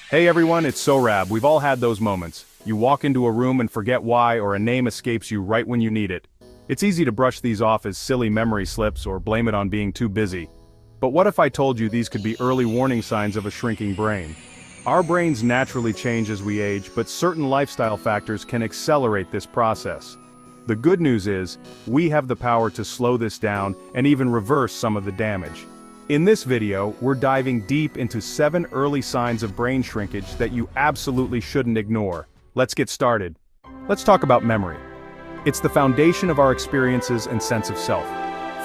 Hey everyone, it's Sorab. We've all had those moments. You walk into a room and forget why, or a name escapes you right when you need it. It's easy to brush these off as silly memory slips or blame it on being too busy. But what if I told you these could be early warning signs of a shrinking brain? Our brains naturally change as we age, but certain lifestyle factors can accelerate this process. The good news is, we have the power to slow this down and even reverse some of the damage. In this video, we're diving deep into 7 early signs of brain shrinkage that you absolutely shouldn't ignore. Let's get started. Let's talk about memory. It's the foundation of our experiences and sense of self.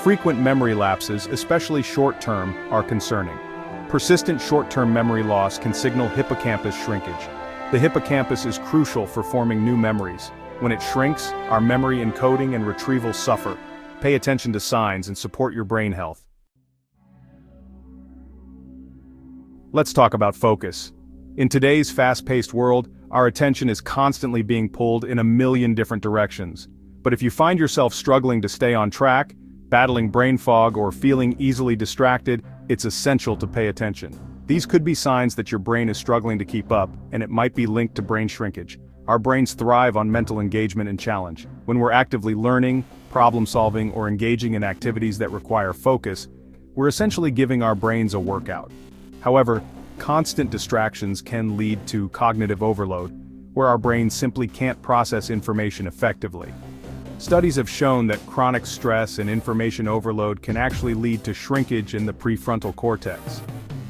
Frequent memory lapses, especially short-term, are concerning. Persistent short-term memory loss can signal hippocampus shrinkage. The hippocampus is crucial for forming new memories. When it shrinks, our memory encoding and retrieval suffer. Pay attention to signs and support your brain health. Let's talk about focus. In today's fast-paced world, our attention is constantly being pulled in a million different directions. But if you find yourself struggling to stay on track, battling brain fog, or feeling easily distracted, it's essential to pay attention. These could be signs that your brain is struggling to keep up, and it might be linked to brain shrinkage. Our brains thrive on mental engagement and challenge. When we're actively learning, problem-solving, or engaging in activities that require focus, we're essentially giving our brains a workout. However, constant distractions can lead to cognitive overload, where our brains simply can't process information effectively. Studies have shown that chronic stress and information overload can actually lead to shrinkage in the prefrontal cortex.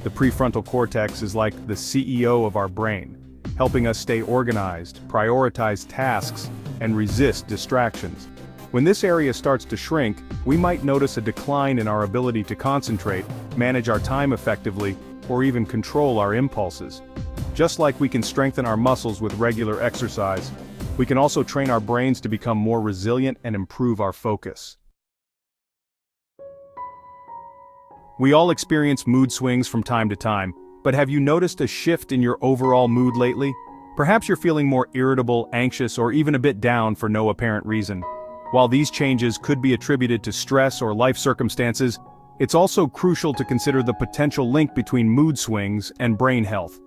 The prefrontal cortex is like the CEO of our brain, helping us stay organized, prioritize tasks, and resist distractions. When this area starts to shrink, we might notice a decline in our ability to concentrate, manage our time effectively, or even control our impulses. Just like we can strengthen our muscles with regular exercise, we can also train our brains to become more resilient and improve our focus. We all experience mood swings from time to time, but have you noticed a shift in your overall mood lately? Perhaps you're feeling more irritable, anxious, or even a bit down for no apparent reason. While these changes could be attributed to stress or life circumstances, it's also crucial to consider the potential link between mood swings and brain health.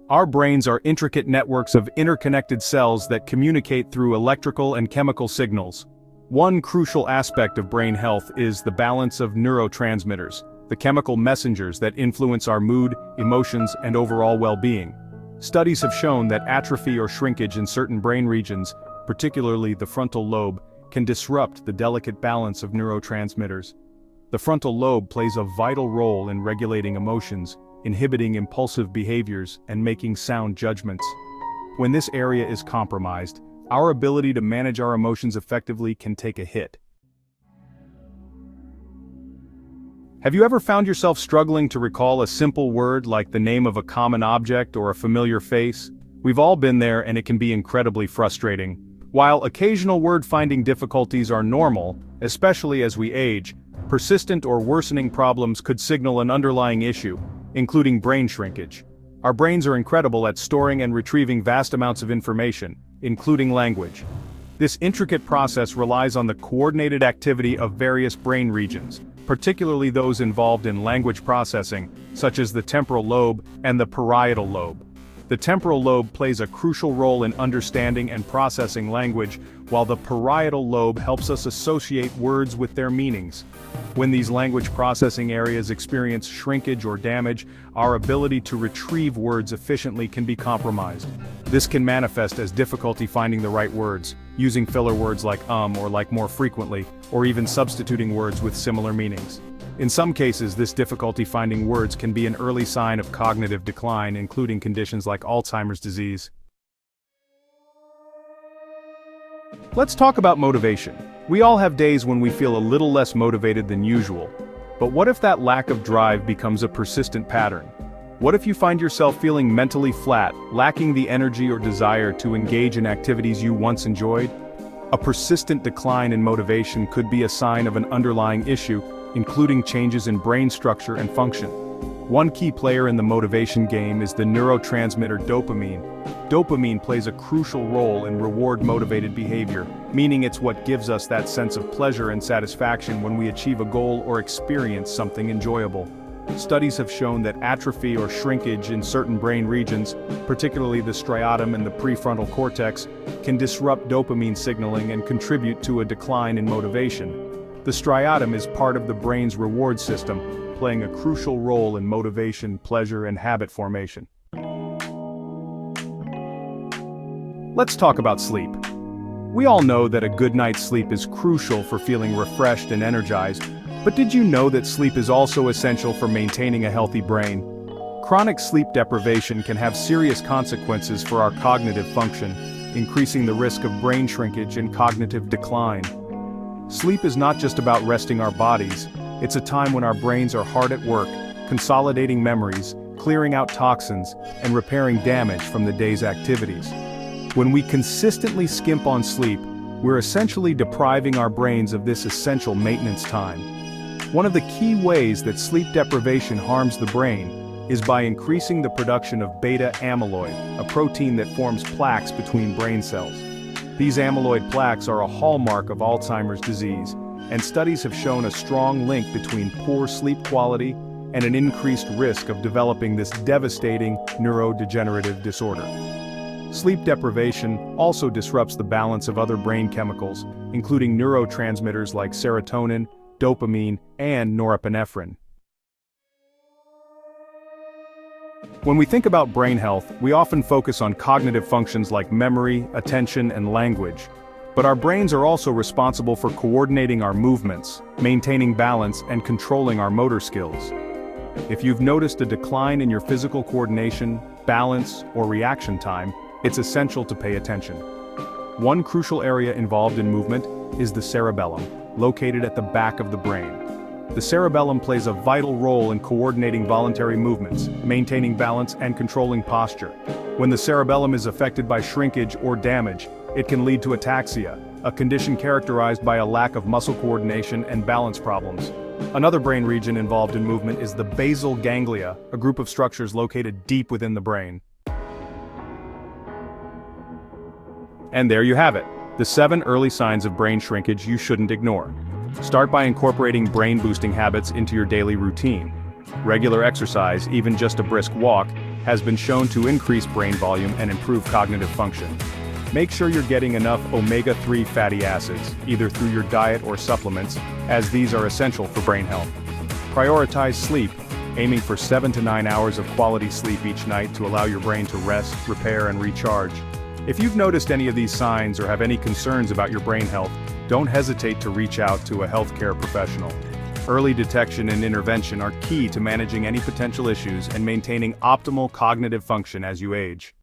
Our brains are intricate networks of interconnected cells that communicate through electrical and chemical signals. One crucial aspect of brain health is the balance of neurotransmitters, the chemical messengers that influence our mood, emotions, and overall well-being. Studies have shown that atrophy or shrinkage in certain brain regions, particularly the frontal lobe, can disrupt the delicate balance of neurotransmitters. The frontal lobe plays a vital role in regulating emotions, inhibiting impulsive behaviors, and making sound judgments. When this area is compromised, our ability to manage our emotions effectively can take a hit. Have you ever found yourself struggling to recall a simple word like the name of a common object or a familiar face? We've all been there, and it can be incredibly frustrating. While occasional word-finding difficulties are normal, especially as we age, persistent or worsening problems could signal an underlying issue, including brain shrinkage. Our brains are incredible at storing and retrieving vast amounts of information, including language. This intricate process relies on the coordinated activity of various brain regions, particularly those involved in language processing, such as the temporal lobe and the parietal lobe. The temporal lobe plays a crucial role in understanding and processing language, while the parietal lobe helps us associate words with their meanings. When these language processing areas experience shrinkage or damage, our ability to retrieve words efficiently can be compromised. This can manifest as difficulty finding the right words, using filler words like or like more frequently, or even substituting words with similar meanings. In some cases, this difficulty finding words can be an early sign of cognitive decline, including conditions like Alzheimer's disease. Let's talk about motivation. We all have days when we feel a little less motivated than usual. But what if that lack of drive becomes a persistent pattern? What if you find yourself feeling mentally flat, lacking the energy or desire to engage in activities you once enjoyed? A persistent decline in motivation could be a sign of an underlying issue, including changes in brain structure and function. One key player in the motivation game is the neurotransmitter dopamine. Dopamine plays a crucial role in reward-motivated behavior, meaning it's what gives us that sense of pleasure and satisfaction when we achieve a goal or experience something enjoyable. Studies have shown that atrophy or shrinkage in certain brain regions, particularly the striatum and the prefrontal cortex, can disrupt dopamine signaling and contribute to a decline in motivation. The striatum is part of the brain's reward system, playing a crucial role in motivation, pleasure, and habit formation. Let's talk about sleep. We all know that a good night's sleep is crucial for feeling refreshed and energized, but did you know that sleep is also essential for maintaining a healthy brain? Chronic sleep deprivation can have serious consequences for our cognitive function, increasing the risk of brain shrinkage and cognitive decline. Sleep is not just about resting our bodies, it's a time when our brains are hard at work, consolidating memories, clearing out toxins, and repairing damage from the day's activities. When we consistently skimp on sleep, we're essentially depriving our brains of this essential maintenance time. One of the key ways that sleep deprivation harms the brain is by increasing the production of beta amyloid, a protein that forms plaques between brain cells. These amyloid plaques are a hallmark of Alzheimer's disease, and studies have shown a strong link between poor sleep quality and an increased risk of developing this devastating neurodegenerative disorder. Sleep deprivation also disrupts the balance of other brain chemicals, including neurotransmitters like serotonin, dopamine, and norepinephrine. When we think about brain health, we often focus on cognitive functions like memory, attention, and language. But our brains are also responsible for coordinating our movements, maintaining balance, and controlling our motor skills. If you've noticed a decline in your physical coordination, balance, or reaction time, it's essential to pay attention. One crucial area involved in movement is the cerebellum, located at the back of the brain. The cerebellum plays a vital role in coordinating voluntary movements, maintaining balance, and controlling posture. When the cerebellum is affected by shrinkage or damage, it can lead to ataxia, a condition characterized by a lack of muscle coordination and balance problems. Another brain region involved in movement is the basal ganglia, a group of structures located deep within the brain. And there you have it, the 7 early signs of brain shrinkage you shouldn't ignore. Start by incorporating brain-boosting habits into your daily routine. Regular exercise, even just a brisk walk, has been shown to increase brain volume and improve cognitive function. Make sure you're getting enough omega-3 fatty acids, either through your diet or supplements, as these are essential for brain health. Prioritize sleep, aiming for 7 to 9 hours of quality sleep each night to allow your brain to rest, repair, and recharge. If you've noticed any of these signs or have any concerns about your brain health, don't hesitate to reach out to a healthcare professional. Early detection and intervention are key to managing any potential issues and maintaining optimal cognitive function as you age.